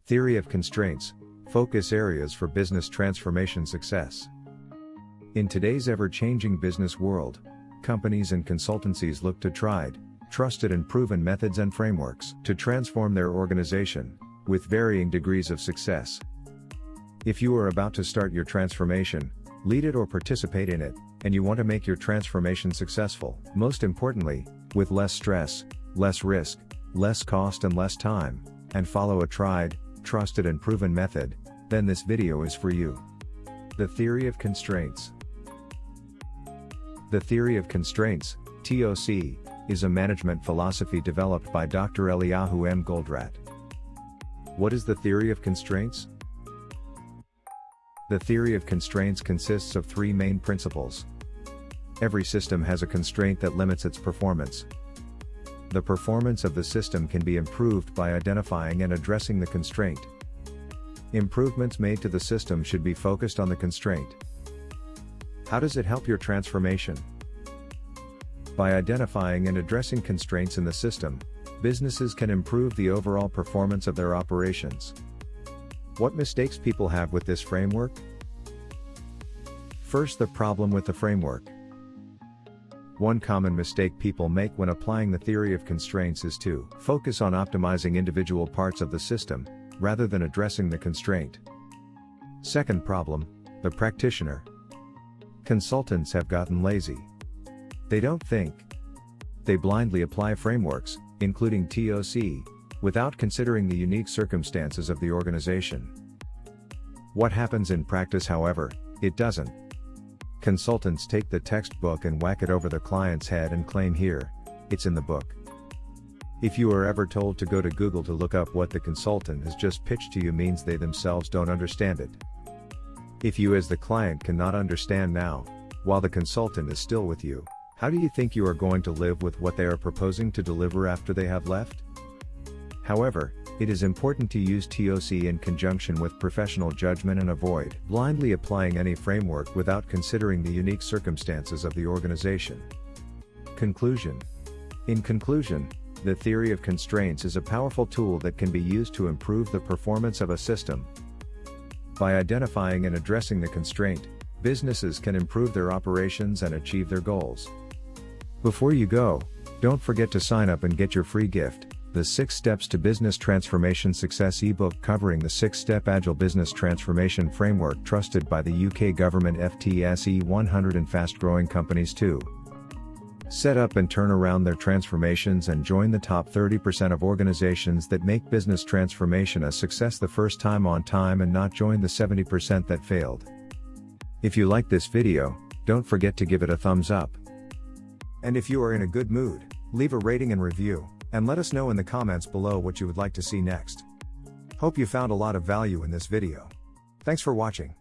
Theory of constraints, focus areas for business transformation success. In today's ever-changing business world, companies and consultancies look to tried, trusted and proven methods and frameworks to transform their organization, with varying degrees of success. If you are about to start your transformation, lead it or participate in it, and you want to make your transformation successful, most importantly, with less stress, less risk, less cost and less time, and follow a tried, trusted and proven method, then this video is for you. The theory of constraints. The theory of constraints, TOC, is a management philosophy developed by Dr. Eliyahu M. Goldratt. What is the theory of constraints? The theory of constraints consists of three main principles. Every system has a constraint that limits its performance. The performance of the system can be improved by identifying and addressing the constraint. Improvements made to the system should be focused on the constraint. How does it help your transformation? By identifying and addressing constraints in the system, businesses can improve the overall performance of their operations. What mistakes people have with this framework? First, the problem with the framework. One common mistake people make when applying the theory of constraints is to focus on optimizing individual parts of the system, rather than addressing the constraint. Second problem, the practitioner. Consultants have gotten lazy. They don't think. They blindly apply frameworks, including TOC, without considering the unique circumstances of the organization. What happens in practice, however, it doesn't. Consultants take the textbook and whack it over the client's head and claim, "Here, it's in the book." If you are ever told to go to Google to look up what the consultant has just pitched to you, means they themselves don't understand it. If you as the client cannot understand now, while the consultant is still with you, how do you think you are going to live with what they are proposing to deliver after they have left? However, it is important to use TOC in conjunction with professional judgment and avoid blindly applying any framework without considering the unique circumstances of the organization. Conclusion. In conclusion, the theory of constraints is a powerful tool that can be used to improve the performance of a system. By identifying and addressing the constraint, businesses can improve their operations and achieve their goals. Before you go, don't forget to sign up and get your free gift, the 6 Steps to Business Transformation Success ebook covering the 6-step Agile Business Transformation Framework trusted by the UK government, FTSE 100 and fast-growing companies too. Set up and turn around their transformations and join the top 30% of organizations that make business transformation a success the first time on time, and not join the 70% that failed. If you like this video, don't forget to give it a thumbs up. And if you are in a good mood, leave a rating and review, and let us know in the comments below what you would like to see next. Hope you found a lot of value in this video. Thanks for watching.